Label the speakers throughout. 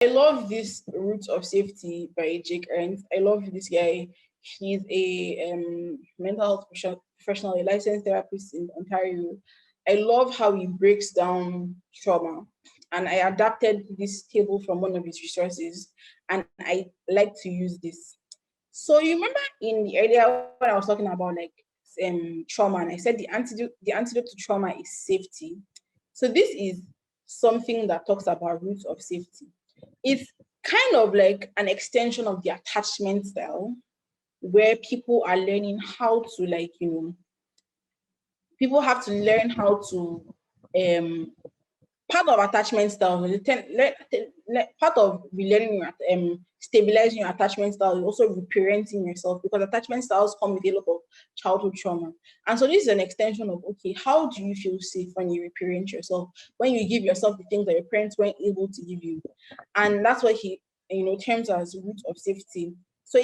Speaker 1: I love this Root of Safety by Jake Ernst. I love this guy. He's a mental health professional, a licensed therapist in Ontario. I love how he breaks down trauma. And I adapted this table from one of his resources, and I like to use this. So you remember in the earlier when I was talking about like trauma, and I said the antidote to trauma is safety. So this is something that talks about roots of safety. It's kind of like an extension of the attachment style where people are learning how to people have to learn how to um part of attachment style, part of relearning your stabilizing your attachment style is also reparenting yourself, because attachment styles come with a lot of childhood trauma. And so this is an extension of, okay, how do you feel safe when you reparent yourself, when you give yourself the things that your parents weren't able to give you? And that's what he terms as root of safety. So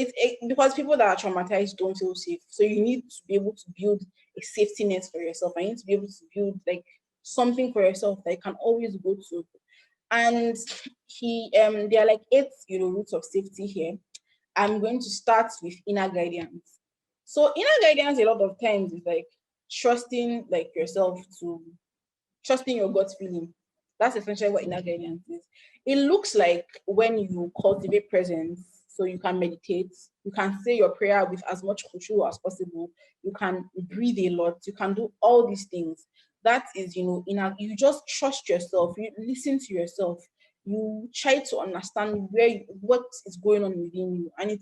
Speaker 1: because people that are traumatized don't feel safe, so you need to be able to build a safety net for yourself. I need to be able to build like something for yourself that you can always go to. And there are like 8 roots of safety here. I'm going to start with inner guidance. So inner guidance a lot of times is like trusting like yourself, to trusting your gut feeling. That's essentially what inner guidance is. It looks like when you cultivate presence, so you can meditate, you can say your prayer with as much control as possible, you can breathe a lot, you can do all these things. That is, you just trust yourself, you listen to yourself, you try to understand what is going on within you. And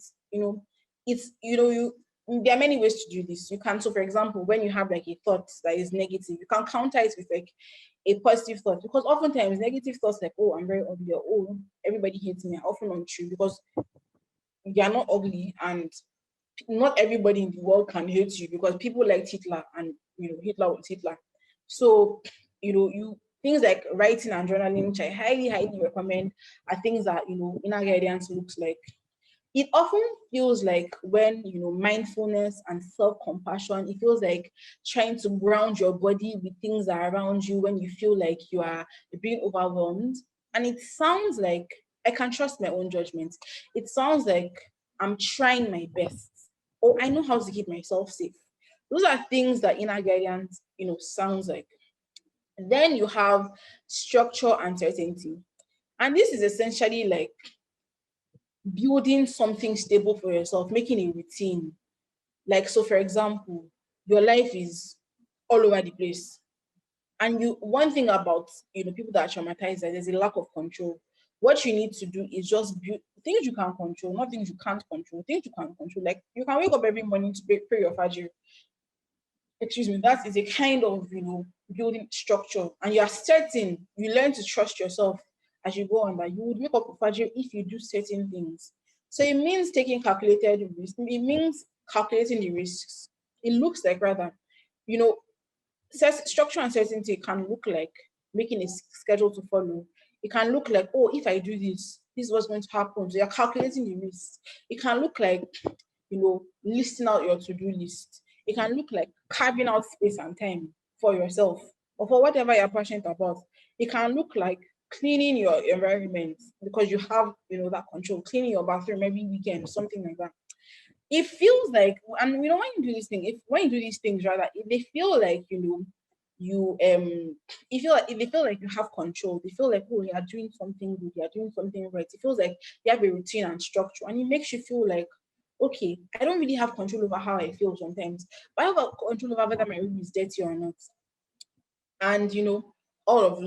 Speaker 1: there are many ways to do this. You can, so for example, when you have like a thought that is negative, you can counter it with like a positive thought, because oftentimes negative thoughts like, oh, I'm very ugly, or oh, everybody hates me, are often untrue, because you are not ugly, and not everybody in the world can hate you, because people liked Hitler, and Hitler was Hitler. So you things like writing and journaling, which I highly recommend, are things that inner guidance looks like. It often feels like when mindfulness and self-compassion, it feels like trying to ground your body with things that are around you when you feel like you are being overwhelmed. And it sounds like I can trust my own judgment. It sounds like I'm trying my best, or I know how to keep myself safe. Those are things that inner guidance sounds like. Then you have structure and certainty, and this is essentially like building something stable for yourself, making a routine. Like, so for example, your life is all over the place. And one thing about people that are traumatized, that there's a lack of control. What you need to do is just build things you can control, not things you can't control. Things you can control, like you can wake up every morning to pray your fajr. Excuse me, that is a kind of building structure, and you are certain, you learn to trust yourself as you go on, that you would wake up with fajr if you do certain things. So it means taking calculated risks. It means calculating the risks. It looks like, rather, you know structure and certainty can look like making a schedule to follow. It can look like, oh, if I do this, this is what's going to happen, so you're calculating the risks. It can look like listing out your to-do list. It can look like carving out space and time for yourself, or for whatever you're passionate about. It can look like cleaning your environment, because you have that control, cleaning your bathroom every weekend, something like that. It feels like, and when you do this thing, if when you do these things, rather, if they feel like you they feel like you have control, they feel like, oh, you are doing something good, you are doing something right. It feels like you have a routine and structure, and it makes you feel like, okay, I don't really have control over how I feel sometimes, but I have a control over whether my room is dirty or not. And all of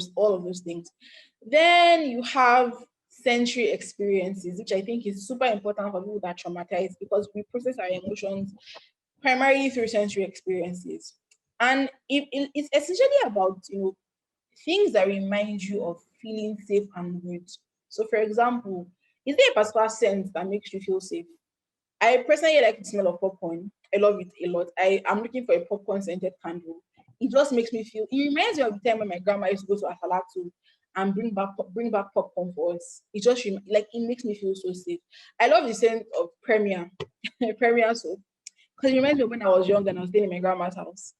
Speaker 1: those things. Then you have sensory experiences, which I think is super important for people that are traumatized, because we process our emotions primarily through sensory experiences. And it's essentially about things that remind you of feeling safe and good. So for example, is there a particular scent that makes you feel safe? I personally like the smell of popcorn. I love it a lot. I am looking for a popcorn scented candle. It just makes me feel. It reminds me of the time when my grandma used to go to Asalatu and bring back popcorn for us. It just like it makes me feel so safe. I love the scent of Premier, Premier soap, because it reminds me of when I was young and I was staying in my grandma's house.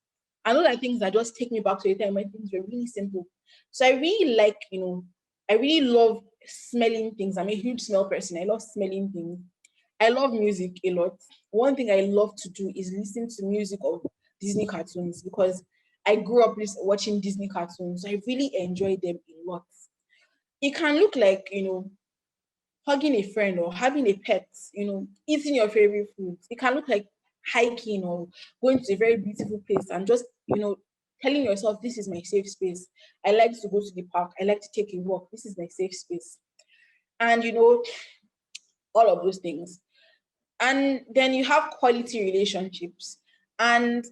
Speaker 1: I know that things that just take me back to a time when things were really simple. So I really like, I really love smelling things. I'm a huge smell person. I love smelling things. I love music a lot. One thing I love to do is listen to music of Disney cartoons because I grew up watching Disney cartoons. So I really enjoy them a lot. It can look like, hugging a friend or having a pet, eating your favorite food. It can look like hiking or going to a very beautiful place and just, telling yourself, this is my safe space. I like to go to the park. I like to take a walk. This is my safe space. And, all of those things. And then you have quality relationships. And,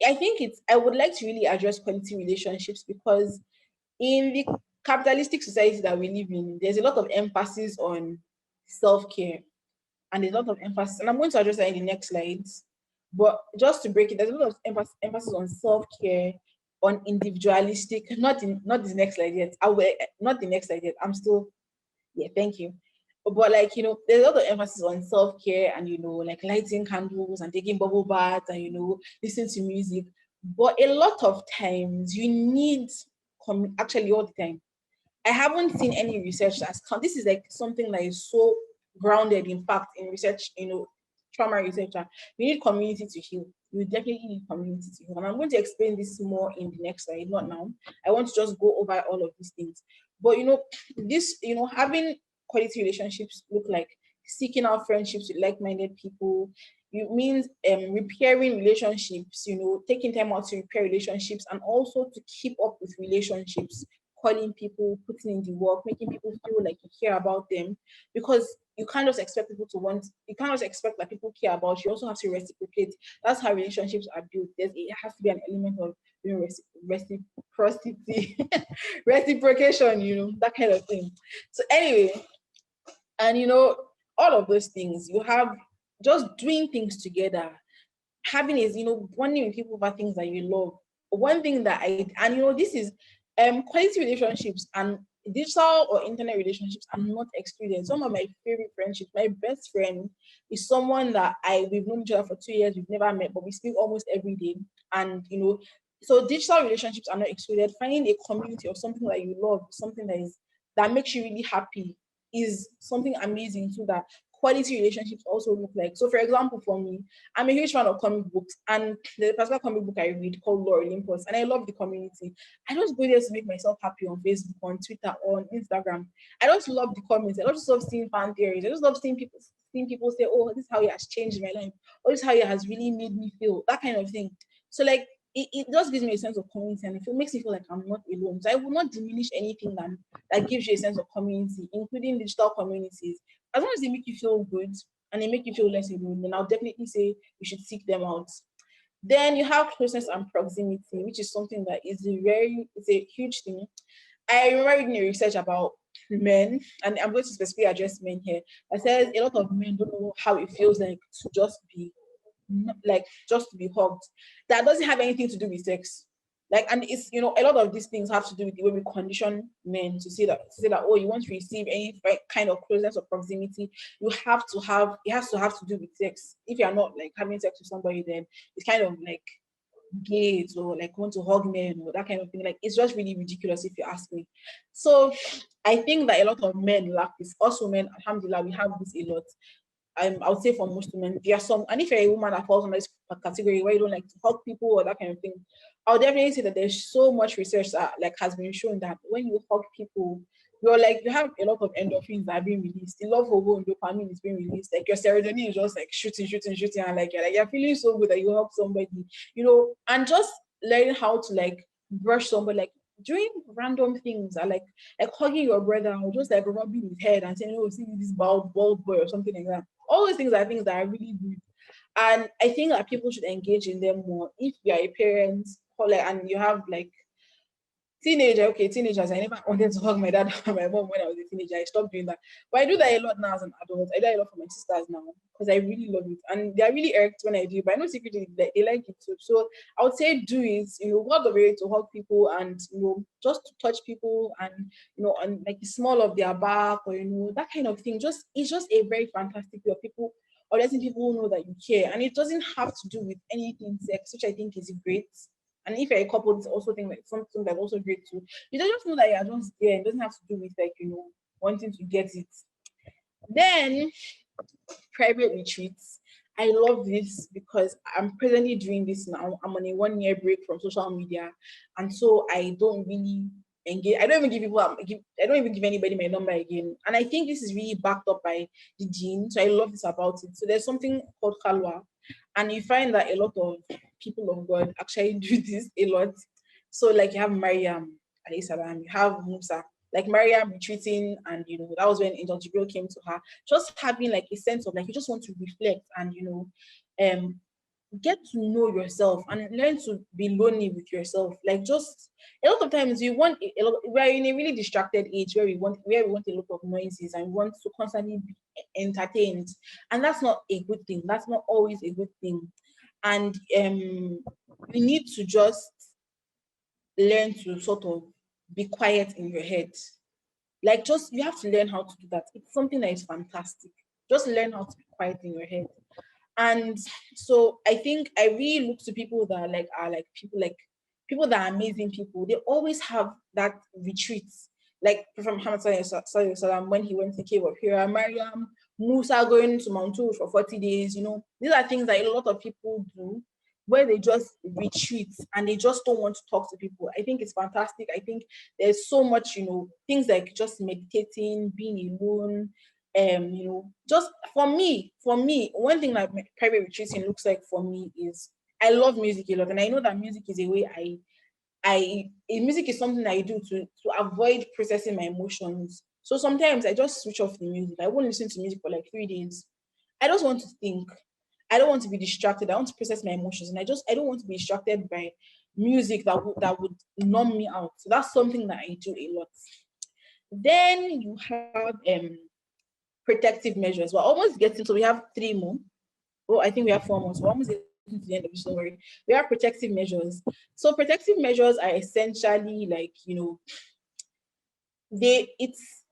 Speaker 1: I think I would like to really address quality relationships because in the capitalistic society that we live in, there's a lot of emphasis on self-care and there's a lot of emphasis, and I'm going to address that in the next slides. But just to break it, there's a lot of emphasis on self-care, on individualistic, not this next slide yet. I will not the next slide yet. I'm still, yeah, thank you. But like, there's a lot of emphasis on self-care and like lighting candles and taking bubble baths and listening to music. But a lot of times you need actually all the time. I haven't seen any research that's this is like something that is so grounded in fact in research, trauma researcher. You need community to heal. You definitely need community to heal. And I'm going to explain this more in the next slide, not now. I want to just go over all of these things. But this, having quality relationships look like seeking out friendships with like-minded people. It means repairing relationships, taking time out to repair relationships and also to keep up with relationships, calling people, putting in the work, making people feel like you care about them. Because you can't just expect people to you can't just expect that people care about you. You also have to reciprocate. That's how relationships are built. It has to be an element of reciprocity, reciprocation, that kind of thing. So anyway, and all of those things, you have just doing things together, having is bonding with people about things that you love. One thing that this is quality relationships and digital or internet relationships are not excluded. Some of my favorite friendships, my best friend is someone that we've known each other for 2 years, we've never met, but we speak almost every day. And so digital relationships are not excluded. Finding a community of something that you love, something that makes you really happy is something amazing too, that quality relationships also look like. So, for example, for me, I'm a huge fan of comic books, and the particular comic book I read called Lore Olympus, and I love the community. I just go there to make myself happy on Facebook, on Twitter, on Instagram. I just love the comments. I just love seeing fan theories. I just love seeing people say, "Oh, this is how it has changed my life. Or this is how it has really made me feel." That kind of thing. So, like, it just gives me a sense of community, and it makes me feel like I'm not alone. So I will not diminish anything that gives you a sense of community, including digital communities. As long as they make you feel good and they make you feel less alone, then I'll definitely say you should seek them out. Then you have closeness and proximity, which is something that it's a huge thing. I remember reading a research about men, and I'm going to specifically address men here. That says a lot of men don't know how it feels like to just to be hugged. That doesn't have anything to do with sex. Like, and it's a lot of these things have to do with the way we condition men to say that, oh, you want to receive any kind of closeness or proximity, it has to have to do with sex. If you're not like having sex with somebody, then it's kind of like gays or like want to hug men or that kind of thing. Like, it's just really ridiculous if you ask me. So I think that a lot of men lack this. Also, men, alhamdulillah, we have this a lot. I would say for most women, there are some, and if you're a woman that falls on this category where you don't like to hug people or that kind of thing, I would definitely say that there's so much research that like has been shown that when you hug people, you have a lot of endorphins that are being released. The love hormone, dopamine is being released. Like your serotonin is just like shooting, and like you're feeling so good that you hug somebody, and just learning how to like brush somebody, like doing random things, like hugging your brother or just like rubbing his head and saying, "Oh, see this bald boy" or something like that. All those things are things that are really good. And I think that people should engage in them more. If you are a parent or like, and you have like teenagers. I never wanted to hug my dad or my mom when I was a teenager. I stopped doing that. But I do that a lot now as an adult. I do that a lot for my sisters now because I really love it. And they're really irked when I do, but I know secretly that they like it too. So I would say do it, go out of the way to hug people and, just to touch people and, on like the small of their back or, that kind of thing. It's just a very fantastic way of people or letting people know that you care. And it doesn't have to do with anything sex, which I think is great. And if you're a couple, it's also thing like something that's also great too. You don't just know that you're just there. It doesn't have to do with like, wanting to get it. Then private retreats. I love this because I'm presently doing this now. I'm on a 1 year break from social media, and so I don't really engage. I don't even give people. I don't even give anybody my number again. And I think this is really backed up by the gene. So I love this about it. So there's something called Kalwa, and you find that a lot of people of God actually do this a lot. So like you have Mariam, alayhi salam, you have Musa, like Mariam retreating, and that was when Angel Jibril came to her, just having like a sense of like you just want to reflect and get to know yourself and learn to be lonely with yourself. Like just a lot of times you want we're in a really distracted age where we want a lot of noises and we want to constantly be entertained, and that's not a good thing. That's not always a good thing, and you need to just learn to sort of be quiet in your head. Like just you have to learn how to do that. It's something that is fantastic. Just learn how to be quiet in your head. And so I think I really look to people that are people that are amazing people. They always have that retreats. Like Prophet Muhammad Sallallahu Alaihi Wasallam, when he went to the cave of Hira, Maryam, Musa going to Mount Tur for 40 days, these are things that a lot of people do where they just retreat and they just don't want to talk to people. I think it's fantastic. I think there's so much, things like just meditating, being alone, just for me, one thing that private retreating looks like for me is I love music a lot, and I know that music is a way music is something I do to avoid processing my emotions. So sometimes I just switch off the music. I won't listen to music for like 3 days. I just want to think. I don't want to be distracted. I want to process my emotions, and I don't want to be distracted by music that would numb me out. So that's something that I do a lot. Then you have protective measures. We're almost getting, so we have 3 more. Oh, I think we have 4 more. So we're almost getting to the end of the story. We have protective measures. So protective measures are essentially like, it's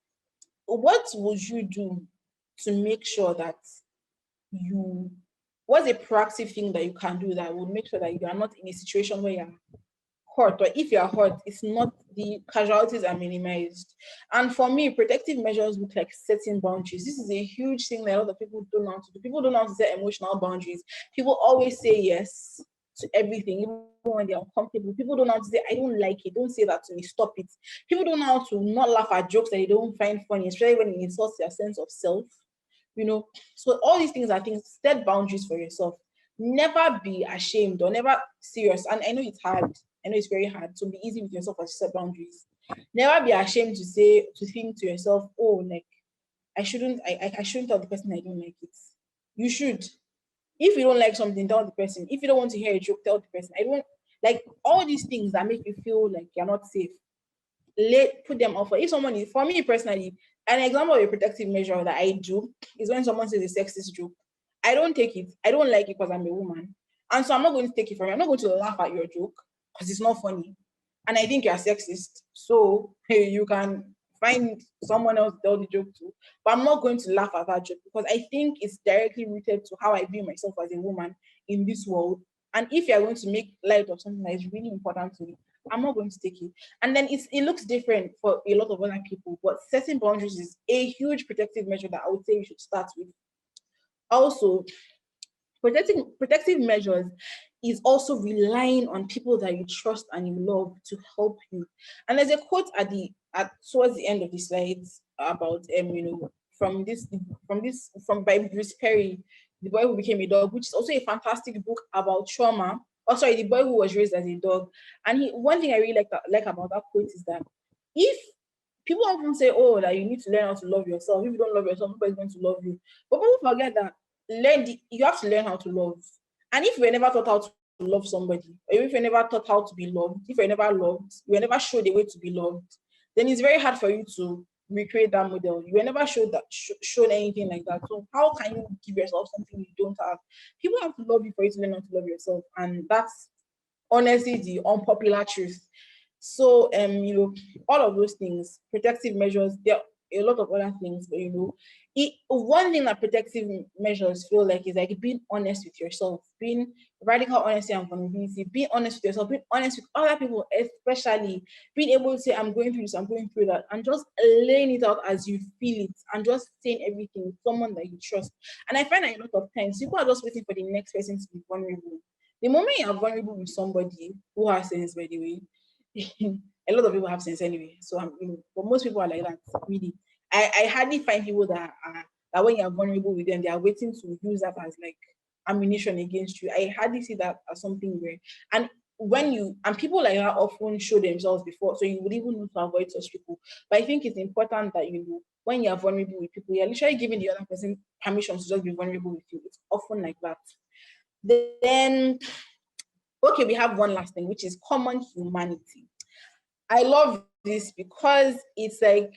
Speaker 1: what would you do to make sure that you what's a proactive thing that you can do that will make sure that you are not in a situation where you're hurt, or if you're hurt, it's not, the casualties are minimized. And for me, protective measures look like setting boundaries. This is a huge thing that a lot of people don't know how to do. People don't know how to set emotional boundaries. People always say yes to everything, even when they're uncomfortable. People don't know how to say, I don't like it. Don't say that to me. Stop it. People don't know how to not laugh at jokes that they don't find funny, especially when it insults their sense of self. So all these things are things. Set boundaries for yourself. Never be ashamed or never serious. And I know it's hard. I know it's very hard. So be easy with yourself as you set boundaries. Never be ashamed to think to yourself, oh, like I shouldn't tell the person I don't like it. You should. If you don't like something, tell the person. If you don't want to hear a joke, tell the person. I don't like all these things that make you feel like you're not safe. Put them off. If someone is, for me personally, an example of a protective measure that I do is when someone says a sexist joke. I don't take it. I don't like it because I'm a woman. And so I'm not going to take it from you. I'm not going to laugh at your joke because it's not funny. And I think you're sexist. So hey, you can find someone else to tell the joke to. But I'm not going to laugh at that joke because I think it's directly rooted to how I view myself as a woman in this world. And if you're going to make light of something that is really important to me, I'm not going to take it. And then it looks different for a lot of other people, but setting boundaries is a huge protective measure that I would say you should start with. Also, protective measures is also relying on people that you trust and you love to help you. And there's a quote towards the end of the slides about from by Bruce Perry, The Boy Who Became a Dog, which is also a fantastic book about trauma. Oh, sorry, The Boy Who Was Raised as a Dog. And one thing I really like about that quote is that if people often say, oh, that you need to learn how to love yourself. If you don't love yourself, nobody's going to love you. But people forget that you have to learn how to love. And if you never taught how to love somebody, or if you never taught how to be loved, if you never loved, you were never showed a way to be loved, then it's very hard for you to recreate that model. You were never shown anything like that. So how can you give yourself something you don't have? People have to love you for you to learn how to love yourself. And that's honestly the unpopular truth. So all of those things, protective measures, a lot of other things, but one thing that protective measures feel like is like being honest with yourself, being radical honesty and vulnerability, being honest with yourself, being honest with other people, especially being able to say, I'm going through this, I'm going through that, and just laying it out as you feel it, and just saying everything with someone that you trust. And I find that a lot of times people are just waiting for the next person to be vulnerable. The moment you are vulnerable with somebody who has sense, by the way, a lot of people have sense anyway. So but most people are like that. Really, I hardly find people that when you're vulnerable with them, they are waiting to use that as like ammunition against you. I hardly see that as something rare. And people like that often show themselves before, so you would even know to avoid such people. But I think it's important that when you're vulnerable with people, you're literally giving the other person permission to just be vulnerable with you. It's often like that. Then, okay, we have one last thing, which is common humanity. I love this because it's like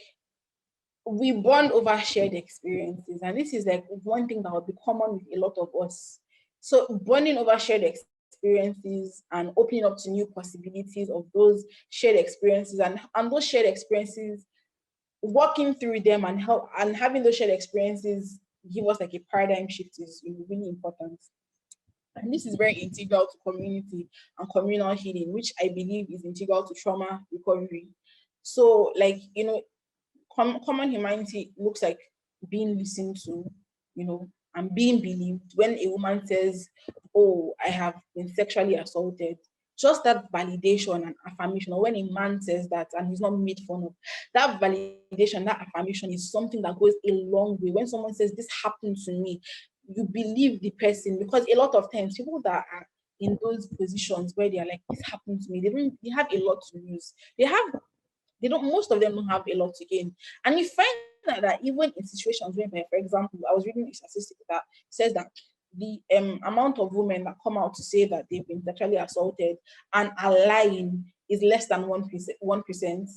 Speaker 1: we bond over shared experiences, and this is like one thing that will be common with a lot of us. So bonding over shared experiences and opening up to new possibilities of those shared experiences, and those shared experiences, walking through them and help and having those shared experiences give us like a paradigm shift is really important. And this is very integral to community and communal healing, which I believe is integral to trauma recovery. So, like, common humanity looks like being listened to, and being believed. When a woman says, "Oh, I have been sexually assaulted," just that validation and affirmation, or when a man says that and he's not made fun of, that validation, that affirmation is something that goes a long way. When someone says, "This happened to me," you believe the person, because a lot of times people that are in those positions where they are like, "This happened to me," they have a lot to lose. They don't most of them don't have a lot to gain. And you find that even in situations where, for example, I was reading a statistic that says that the amount of women that come out to say that they've been sexually assaulted and are lying is less than 1%.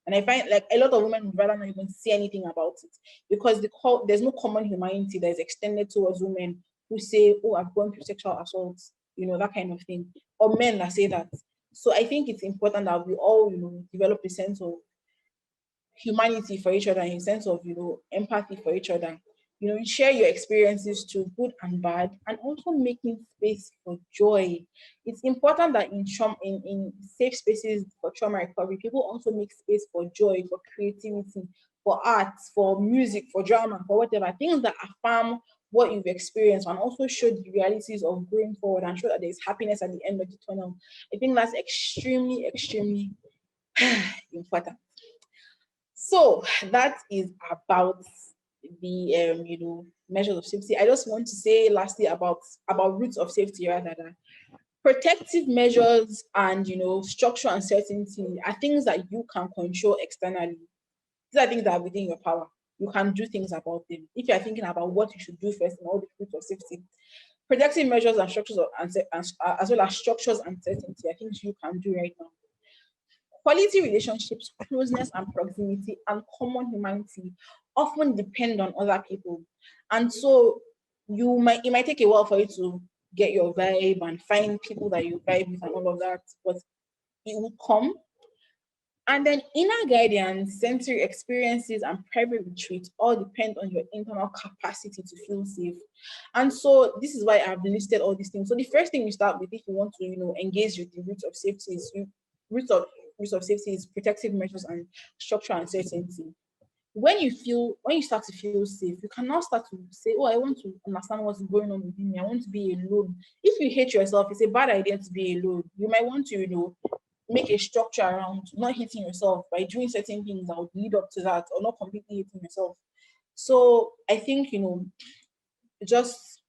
Speaker 1: And I find like a lot of women would rather not even say anything about it, because there's no common humanity that is extended towards women who say, "Oh, I've gone through sexual assault," that kind of thing, or men that say that. So I think it's important that we all, develop a sense of humanity for each other, in a sense of, empathy for each other. You share your experiences too, good and bad, and also making space for joy. It's important that in safe spaces for trauma recovery, people also make space for joy, for creativity, for art, for music, for drama, for whatever. Things that affirm what you've experienced and also show the realities of going forward and show that there's happiness at the end of the tunnel. I think that's extremely, extremely important. So that is about the measures of safety. I just want to say lastly about roots of safety, rather, than protective measures and structure and certainty are things that you can control externally. These are things that are within your power. You can do things about them. If you are thinking about what you should do first in all the roots of safety, protective measures and structures as well as structures and certainty are things you can do right now. Quality relationships, closeness and proximity, and common humanity often depend on other people. And so it might take a while for you to get your vibe and find people that you vibe with and all of that, but it will come. And then inner guidance, sensory experiences, and private retreats all depend on your internal capacity to feel safe. And so this is why I've listed all these things. So the first thing you start with, if you want to, engage with the roots of safety, roots of roots of safety is protective measures and structure and certainty. When you start to feel safe, you can now start to say, "Oh, I want to understand what's going on within me. I want to be alone." If you hate yourself, it's a bad idea to be alone. You might want to, make a structure around not hating yourself by doing certain things that would lead up to that, or not completely hating yourself. So I think, just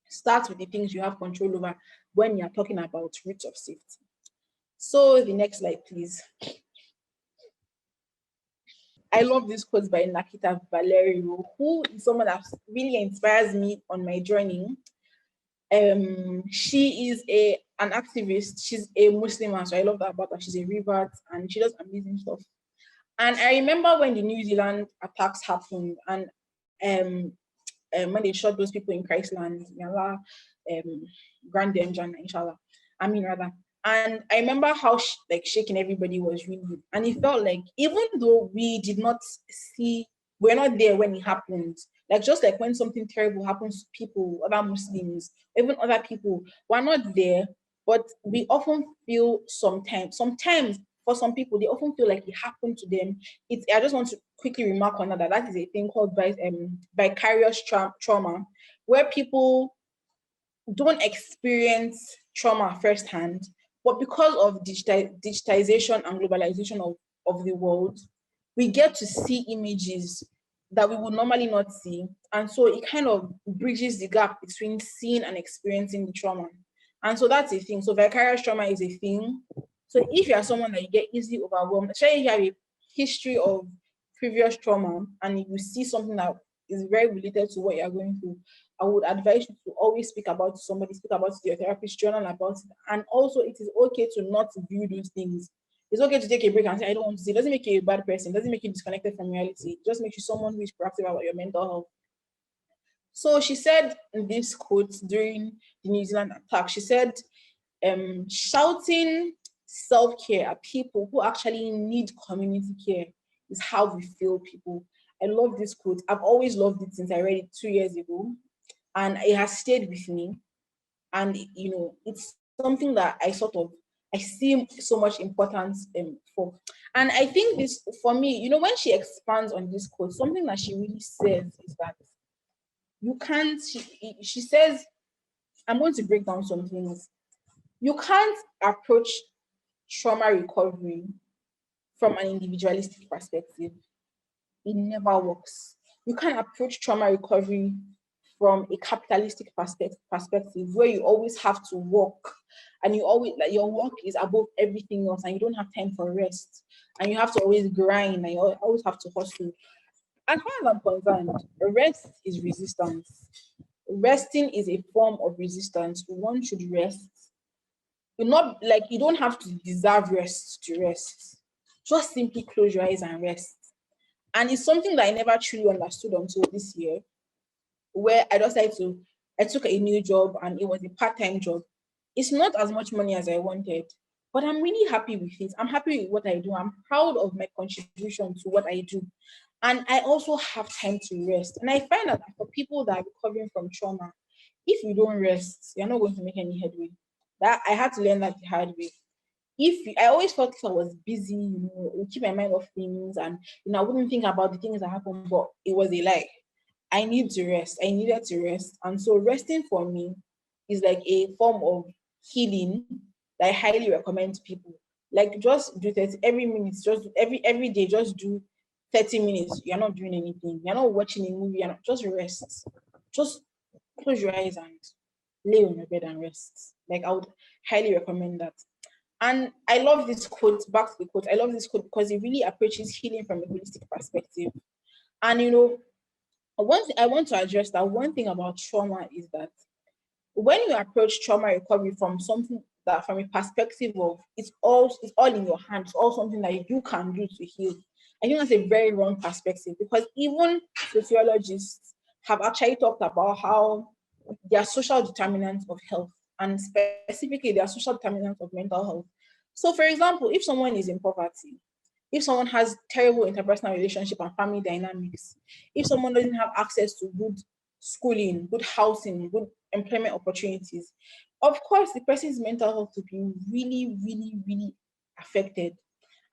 Speaker 1: start with the things you have control over when you're talking about roots of safety. So the next slide, please. I love this quote by Nakita Valerio, who is someone that really inspires me on my journey. She is an activist. She's a Muslim, so I love that about her. She's a revert and she does amazing stuff. And I remember when the New Zealand attacks happened, and um, when they shot those people in Christland, may Allah grant them Jannah, inshallah. I mean, rather. And I remember how like shaking everybody was really, and it felt like even though we did not see, we're not there when it happened. Like just like when something terrible happens to people, other Muslims, even other people, we're not there, but we often feel sometimes for some people, they often feel like it happened to them. It's I just want to quickly remark on that is a thing called vicarious trauma, where people don't experience trauma firsthand, but because of digitization and globalization of the world, we get to see images that we would normally not see. And so it kind of bridges the gap between seeing and experiencing the trauma. And so that's a thing. So vicarious trauma is a thing. So if you are someone that you get easily overwhelmed, especially if you have a history of previous trauma and you see something that is very related to what you're going through, I would advise you to always speak about somebody, speak about your therapist, journal about it. And also, it is okay to not view those things. It's okay to take a break and say, I don't want to see. It doesn't make you a bad person. It doesn't make you disconnected from reality. It just makes you someone who is proactive about your mental health. So she said in this quote during the New Zealand attack, she said, shouting self-care at people who actually need community care is how we feel people. I love this quote. I've always loved it since I read it 2 years ago, and it has stayed with me. And it's something that I see so much importance for. And I think this for me, when she expands on this quote, something that she really says is that you can't. She says, I'm going to break down some things. You can't approach trauma recovery from an individualistic perspective. It never works. You can't approach trauma recovery from a capitalistic perspective where you always have to work, and you always like your work is above everything else and you don't have time for rest, and you have to always grind and you always have to hustle. As far as I'm concerned, rest is resistance. Resting is a form of resistance. One should rest. You're not like you don't have to deserve rest to rest. Just simply close your eyes and rest. And it's something that I never truly understood until this year, where I took a new job and it was a part-time job. It's not as much money as I wanted, but I'm really happy with it. I'm happy with what I do. I'm proud of my contribution to what I do. And I also have time to rest. And I find that for people that are recovering from trauma, if you don't rest, you're not going to make any headway. That I had to learn that the hard way. I always felt if I was busy, it would keep my mind off things, and I wouldn't think about the things that happened, but it was a lie. I need to rest. I needed to rest. And so resting for me is like a form of healing that I highly recommend to people. Like just do 30 every minute, just every day, just do 30 minutes. You're not doing anything. You're not watching a movie, you're not just rest. Just close your eyes and lay on your bed and rest. Like I would highly recommend that. And I love this quote, back to the quote. I love this quote because it really approaches healing from a holistic perspective. And one thing I want to address that one thing about trauma is that when you approach trauma recovery from something that from a perspective of it's all in your hands, all something that you can do to heal. I think that's a very wrong perspective because even sociologists have actually talked about how there are social determinants of health and specifically there are social determinants of mental health. So for example, if someone is in poverty, if someone has terrible interpersonal relationship and family dynamics, if someone doesn't have access to good schooling, good housing, good employment opportunities, of course the person's mental health will be really, really, really affected.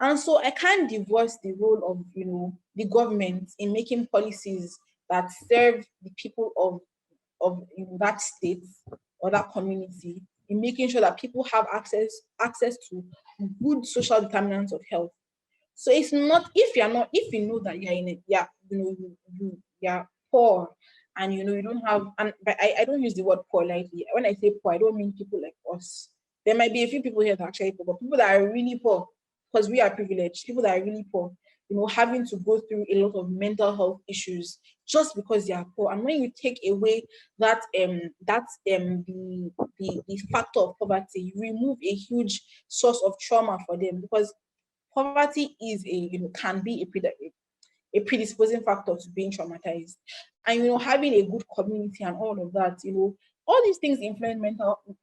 Speaker 1: And so I can't divorce the role of the government in making policies that serve the people of that state or that community, in making sure that people have access to good social determinants of health. So it's not if you know that you're in it, yeah, you're poor and you don't have, and but I don't use the word poor lightly. When I say poor, I don't mean people like us. There might be a few people here that are actually poor, but people that are really poor, because we are privileged, people that are really poor, having to go through a lot of mental health issues just because they are poor. And when you take away the factor of poverty, you remove a huge source of trauma for them because poverty is can be a predisposing factor to being traumatized. And having a good community and all of that, all these things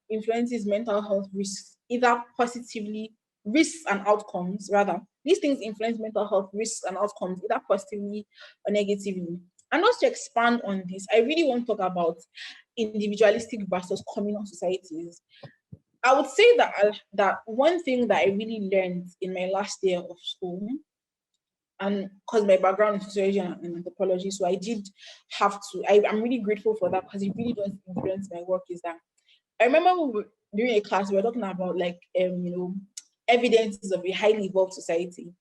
Speaker 1: influences mental health risks either positively, risks and outcomes rather. These things influence mental health risks and outcomes either positively or negatively. And also to expand on this, I really want to talk about individualistic versus communal societies. I would say that that one thing that I really learned in my last year of school, and because my background is sociology and anthropology, so I did have to. I'm really grateful for that because it really does influence my work. Is that I remember during a class we were talking about like evidences of a highly evolved society,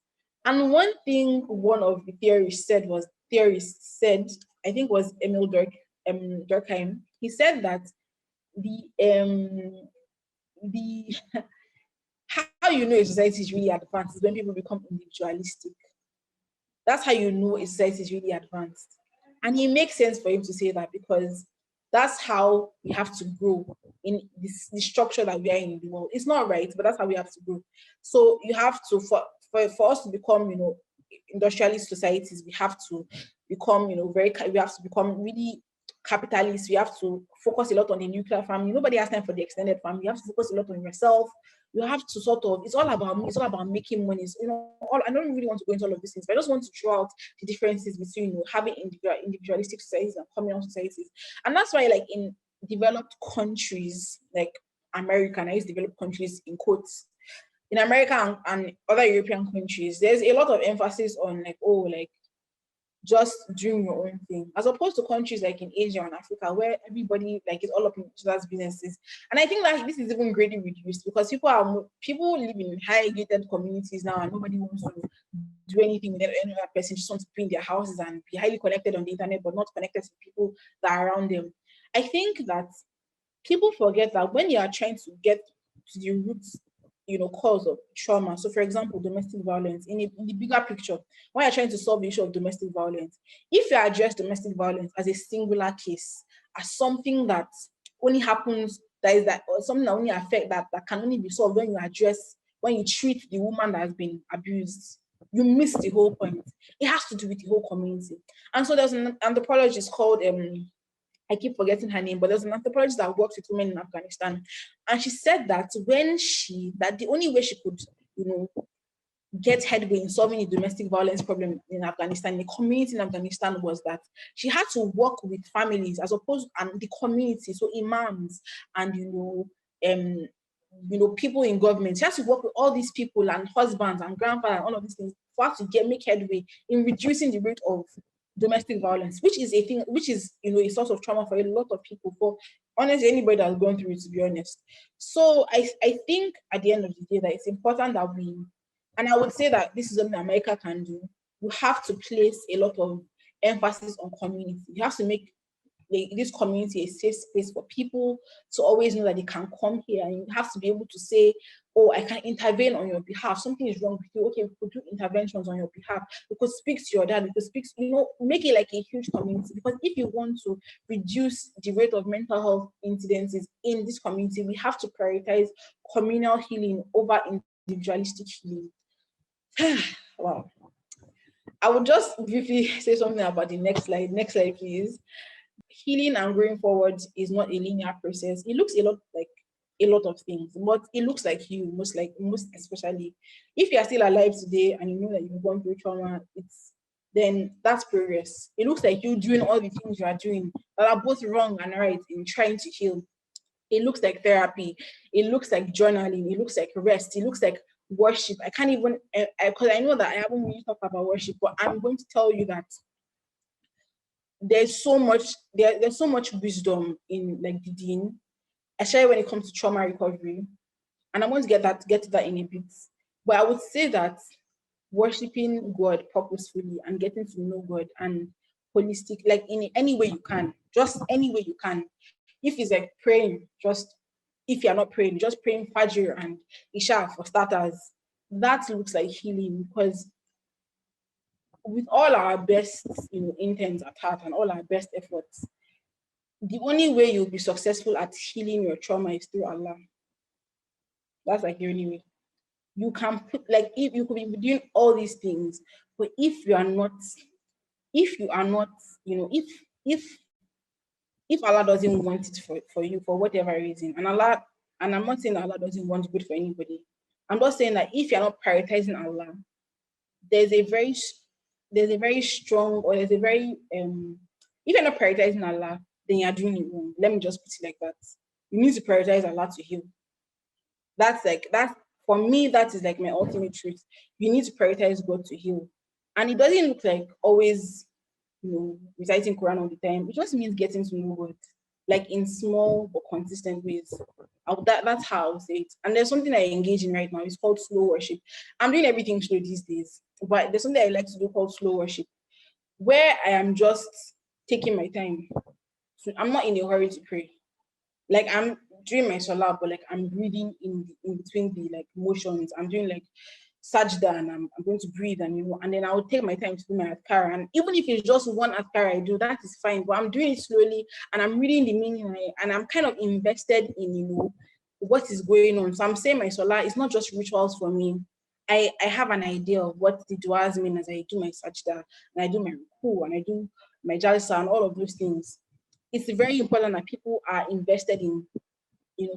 Speaker 1: and one thing one of the theorists said, I think was Emil Durkheim. He said that the how you know a society is really advanced is when people become individualistic. That's how you know a society is really advanced. And it makes sense for him to say that because that's how we have to grow in the structure that we are in the world. It's not right, but that's how we have to grow. So you have to, for us to become, industrialist societies, we have to become, we have to become really capitalists. We have to focus a lot on the nuclear family. Nobody has time for the extended family. You have to focus a lot on yourself. You have to sort of, it's all about me, it's all about making money. I don't really want to go into all of these things, but I just want to draw out the differences between having individualistic societies and communal societies. And that's why, like, in developed countries like America, and I use developed countries in quotes, in America and other European countries, there's a lot of emphasis on just doing your own thing, as opposed to countries like in Asia and Africa where everybody is all up in each other's businesses. And I think that this is even greatly reduced because people live in high gated communities now, and nobody wants to do anything with any other person, just wants to be in their houses and be highly connected on the internet, but not connected to people that are around them. I think that people forget that when you are trying to get to the roots, cause of trauma. So, for example, domestic violence, in the bigger picture, when you're trying to solve the issue of domestic violence, if you address domestic violence as a singular case, as something that only happens, or something that only affects that can only be solved when you treat the woman that has been abused, you miss the whole point. It has to do with the whole community. And so there's an anthropologist called I keep forgetting her name, but there's an anthropologist that works with women in Afghanistan. And she said that that the only way she could, get headway in solving the domestic violence problem in Afghanistan, the community in Afghanistan, was that she had to work with families as opposed and the community, so imams and people in government. She has to work with all these people and husbands and grandfathers and all of these things for her to make headway in reducing the rate of domestic violence, which is a source of trauma for a lot of people, for honestly anybody that's gone through it, to be honest. So I think at the end of the day that it's important that and I would say that this is something America can do. You have to place a lot of emphasis on community. You have to make this community a safe space for people to always know that they can come here, and you have to be able to say, oh, I can intervene on your behalf. Something is wrong with you. Okay, we could do interventions on your behalf. We could speak to your dad. We could speak, make it like a huge community. Because if you want to reduce the rate of mental health incidences in this community, we have to prioritize communal healing over individualistic healing. Wow. I would just briefly say something about the next slide. Next slide, please. Healing and going forward is not a linear process. It looks a lot like a lot of things, but it looks like you, most especially if you are still alive today and you know that you've gone through trauma, then that's progress. It looks like you doing all the things you are doing that are both wrong and right in trying to heal. It looks like therapy. It looks like journaling. It looks like rest. It looks like worship. I can't even, because I know that I haven't really talked about worship, but I'm going to tell you that there's so much wisdom in like the Deen, especially when it comes to trauma recovery. And I'm going to get to that in a bit. But I would say that worshiping God purposefully and getting to know God and holistic, like in any way you can, just any way you can. If it's like praying, just if you're not praying, just praying Fajr and Isha for starters, that looks like healing. Because with all our best intents at heart and all our best efforts, the only way you'll be successful at healing your trauma is through Allah. That's like the only way. You can put, like, if you could be doing all these things, but if you are not, if Allah doesn't want it for you for whatever reason, and Allah And I'm not saying that Allah doesn't want good for anybody. I'm just saying that if you're not prioritizing Allah, there's a very strong, or there's a very if you're not prioritizing Allah, then you're doing it wrong. Let me just put it like that. You need to prioritize Allah to heal. That's for me, that is like my ultimate truth. You need to prioritize God to heal. And it doesn't look like always, reciting Quran all the time. It just means getting to know God, like in small but consistent ways. That's how I'll say it. And there's something I engage in right now. It's called slow worship. I'm doing everything slow these days, but there's something I like to do called slow worship, where I am just taking my time. So I'm not in a hurry to pray. Like I'm doing my salah, but like I'm breathing in between the like motions. I'm doing like sajda, and I'm going to breathe, and and then I will take my time to do my adhkar. And even if it's just one adhkar I do, that is fine. But I'm doing it slowly, and I'm reading the meaning, and I'm kind of invested in what is going on. So I'm saying my salah is not just rituals for me. I have an idea of what the duas mean as I do my sajda, and I do my ruku, and I do my jalsa, and all of those things. It's very important that people are invested in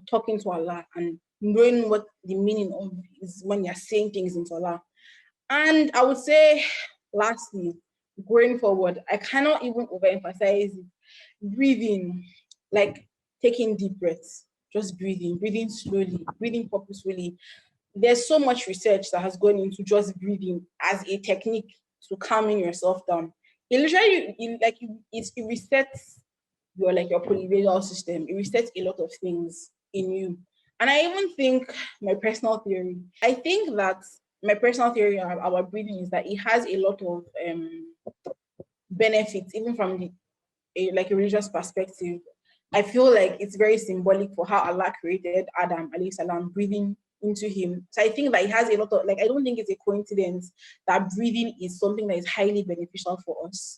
Speaker 1: talking to Allah and knowing what the meaning of is when you're saying things into Allah. And I would say, lastly, going forward, I cannot even overemphasize it. Breathing, like taking deep breaths, just breathing slowly, breathing purposefully. There's so much research that has gone into just breathing as a technique to calming yourself down. It literally, it resets your polyvagal system. It resets a lot of things in you. And I even think I think that my personal theory about breathing is that it has a lot of benefits, even from a religious perspective. I feel like it's very symbolic for how Allah created Adam alayhi salam, breathing into him. So I think that it has a lot of, I don't think it's a coincidence that breathing is something that is highly beneficial for us.